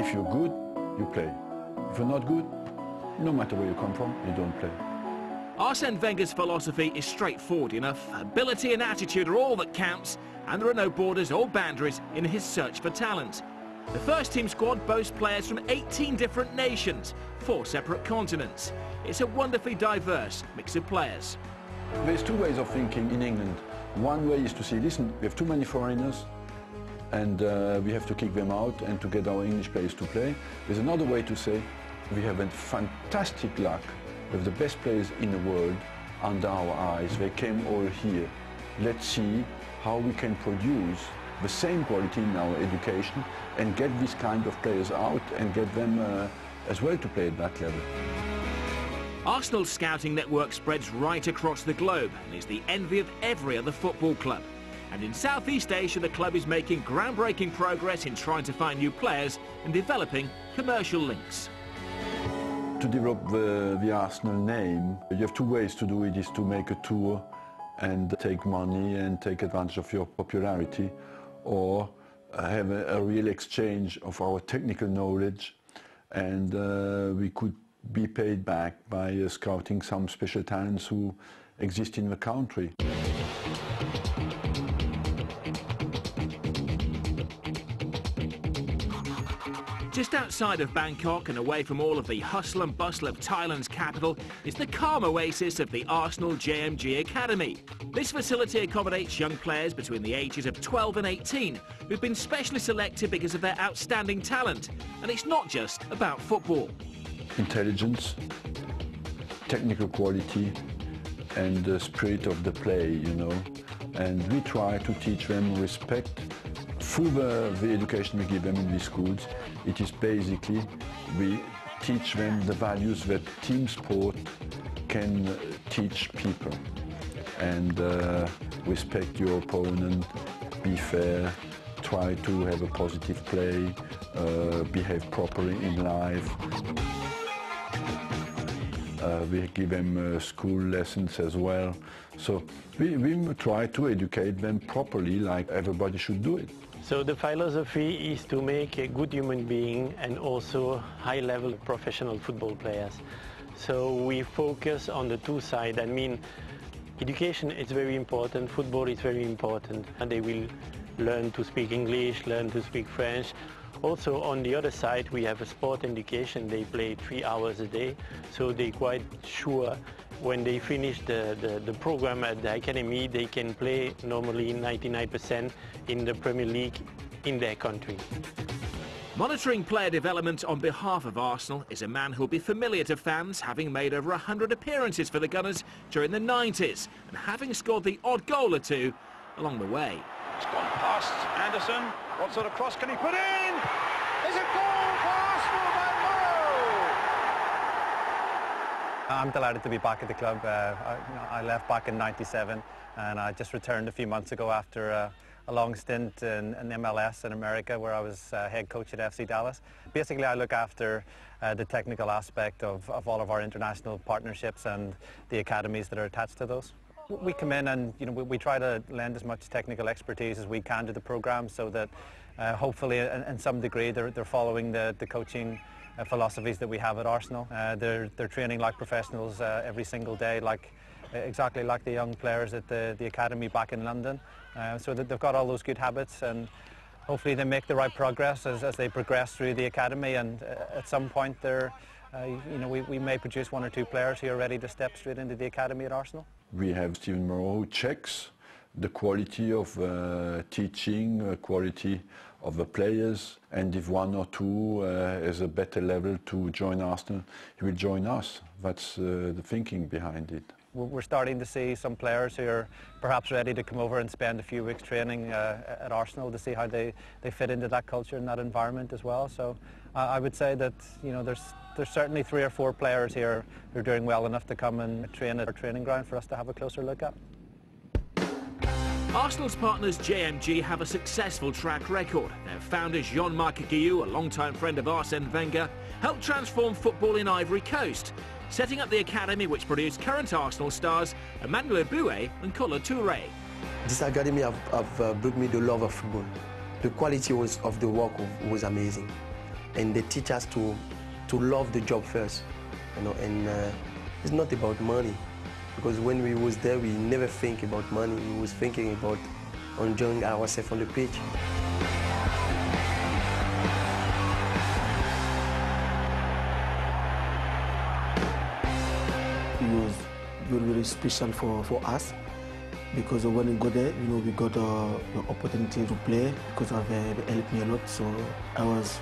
If you're good, you play. If you're not good, no matter where you come from, you don't play. Arsene Wenger's philosophy is straightforward enough. Ability and attitude are all that counts, and there are no borders or boundaries in his search for talent. The first team squad boasts players from 18 different nations, 4 separate continents. It's a wonderfully diverse mix of players. There's 2 ways of thinking in England. One way is to say, listen, we have too many foreigners, and we have to kick them out and to get our English players to play. There's another way to say, we have a fantastic luck with the best players in the world under our eyes. They came all here. Let's see how we can produce the same quality in our education and get these kind of players out and get them as well to play at that level. Arsenal's scouting network spreads right across the globe and is the envy of every other football club. And in Southeast Asia, the club is making groundbreaking progress in trying to find new players and developing commercial links. To develop the Arsenal name, you have 2 ways to do it, is to make a tour and take money and take advantage of your popularity, or have a real exchange of our technical knowledge, and we could be paid back by scouting some special talents who exist in the country. Just outside of Bangkok and away from all of the hustle and bustle of Thailand's capital is the calm oasis of the Arsenal JMG Academy. This facility accommodates young players between the ages of 12 and 18 who've been specially selected because of their outstanding talent. And it's not just about football. Intelligence, technical quality, and the spirit of the play, you know. And we try to teach them respect through the education we give them in these schools. It is basically, we teach them the values that team sport can teach people. And respect your opponent, be fair, try to have a positive play, behave properly in life. We give them school lessons as well. So we try to educate them properly, like everybody should do it. So the philosophy is to make a good human being and also high-level professional football players. So we focus on the 2 sides. I mean, education is very important, football is very important, and they will learn to speak English, learn to speak French. Also on the other side we have a sport education. They play 3 hours a day, so they're quite sure when they finish the program at the academy they can play normally 99% in the Premier League in their country. Monitoring player development on behalf of Arsenal is a man who'll be familiar to fans, having made over 100 appearances for the Gunners during the 90s and having scored the odd goal or 2 along the way. It's gone past Anderson. What sort of cross can he put in? There's a goal for Arsenal by Morrow! I'm delighted to be back at the club. I left back in '97 and I just returned a few months ago after a long stint in MLS in America where I was head coach at FC Dallas. Basically I look after the technical aspect of all of our international partnerships and the academies that are attached to those. We come in and we try to lend as much technical expertise as we can to the program so that hopefully in some degree they're following the coaching philosophies that we have at Arsenal. They're training like professionals every single day, exactly like the young players at the academy back in London, so that they've got all those good habits, and hopefully they make the right progress as they progress through the academy, and at some point we may produce 1 or 2 players who are ready to step straight into the academy at Arsenal. We have Stephen Moreau who checks the quality of teaching, quality of the players, and if 1 or 2 is a better level to join Arsenal, he will join us. That's the thinking behind it. We're starting to see some players who are perhaps ready to come over and spend a few weeks training at Arsenal to see how they fit into that culture and that environment as well. So I would say that there's certainly 3 or 4 players here who are doing well enough to come and train at our training ground for us to have a closer look at. Arsenal's partners JMG have a successful track record. Their founder Jean-Marc Guillou, a longtime friend of Arsene Wenger, helped transform football in Ivory Coast, setting up the academy which produced current Arsenal stars Emmanuel Boué and Kolo Touré. This academy have brought me the love of football. The quality of the work was amazing. and they teach us to love the job first, you know, and it's not about money, because when we was there, we never think about money. We was thinking about enjoying ourselves on the pitch. It was very, very special for us, because when we go there, you know, we got the opportunity to play because of they helped me a lot. So I was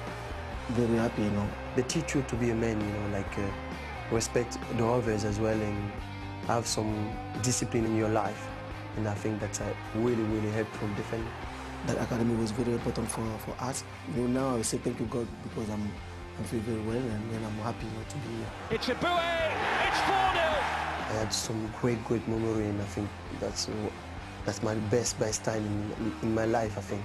very happy, you know. They teach you to be a man, you know, like respect the others as well, and have some discipline in your life. And I think that's really, really helpful defender. That academy was very important for us. You know, now I say thank you God, because I'm feeling very well, and I'm happy, you know, to be here. It's a buoy! It's 4-0! I had some great memory, and I think that's my best time in my life, I think.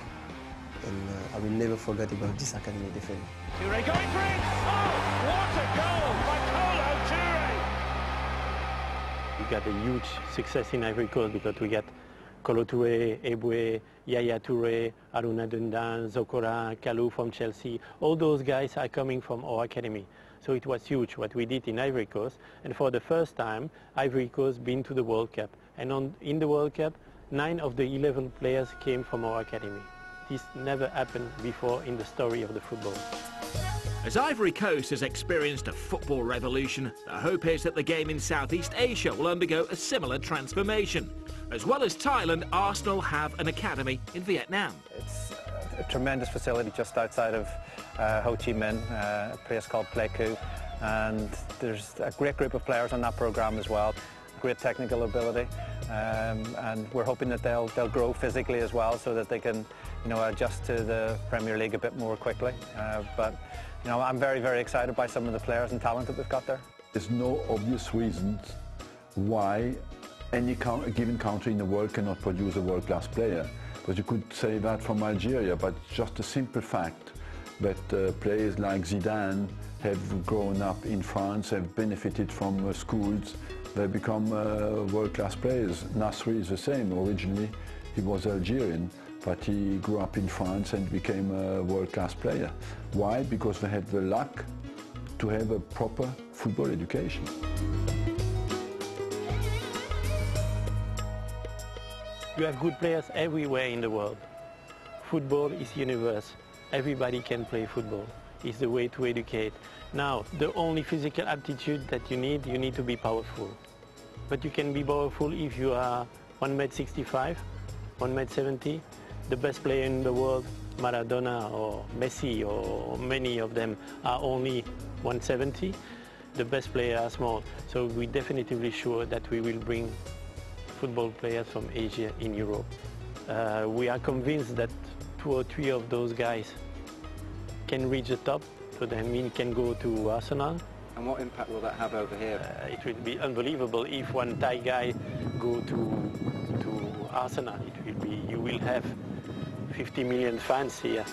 And I will never forget about this academy defender. Touré going for it! Oh, what a goal by Kolo Touré! We got a huge success in Ivory Coast because we got Kolo Touré, Eboué, Yaya Touré, Aruna Dundan, Zokora, Kalou from Chelsea. All those guys are coming from our academy. So it was huge what we did in Ivory Coast. And for the first time, Ivory Coast been to the World Cup. And in the World Cup, 9 of the 11 players came from our academy. This never happened before in the story of the football. As Ivory Coast has experienced a football revolution, the hope is that the game in Southeast Asia will undergo a similar transformation. As well as Thailand, Arsenal have an academy in Vietnam. It's a tremendous facility just outside of Ho Chi Minh, a place called Pleiku, and there's a great group of players on that program as well. Great technical ability, and we're hoping that they'll grow physically as well, so that they can, you know, adjust to the Premier League a bit more quickly. But you know, I'm very excited by some of the players and talent that we've got there. There's no obvious reasons why any given country in the world cannot produce a world-class player. But you could say that from Algeria, but just a simple fact that players like Zidane have grown up in France, have benefited from schools, they become world-class players. Nasri is the same. Originally, he was Algerian, but he grew up in France and became a world-class player. Why? Because they had the luck to have a proper football education. You have good players everywhere in the world. Football is universal. Everybody can play football. It's the way to educate. Now, the only physical aptitude that you need to be powerful. But you can be powerful if you are 1m65, 1m70. The best player in the world, Maradona or Messi or many of them, are only 170. The best players are small. So we're definitively sure that we will bring football players from Asia in Europe. We are convinced that 2 or 3 of those guys can reach the top, so that means can go to Arsenal. And what impact will that have over here? It will be unbelievable if one Thai guy go to Arsenal. It will be, you will have 50 million fans here.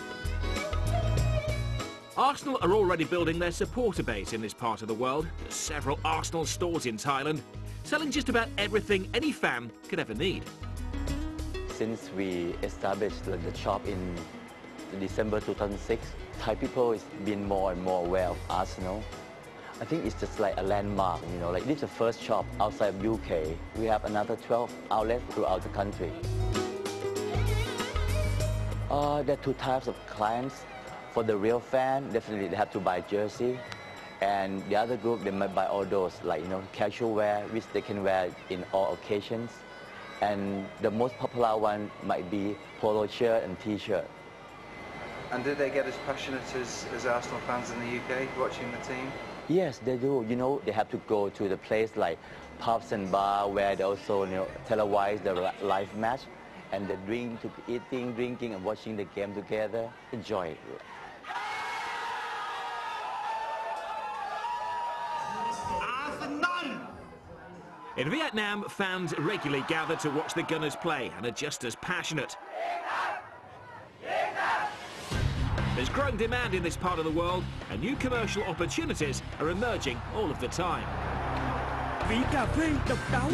Arsenal are already building their supporter base in this part of the world. There's several Arsenal stores in Thailand, selling just about everything any fan could ever need. Since we established the shop in December 2006, Thai people has been more and more aware of Arsenal. I think it's just like a landmark, you know, like this is the first shop outside of UK. We have another 12 outlets throughout the country. There are 2 types of clients. For the real fan, definitely they have to buy jersey. And the other group, they might buy all those, like, you know, casual wear, which they can wear in all occasions. And the most popular one might be polo shirt and t-shirt. And do they get as passionate as Arsenal fans in the UK watching the team? Yes, they do. You know, they have to go to the place like pubs and bar where they also, you know, televise the live match, and they eating, drinking, and watching the game together. Enjoy it. In Vietnam, fans regularly gather to watch the Gunners play and are just as passionate. There's growing demand in this part of the world, and new commercial opportunities are emerging all of the time. Vị cà phê độc đáo.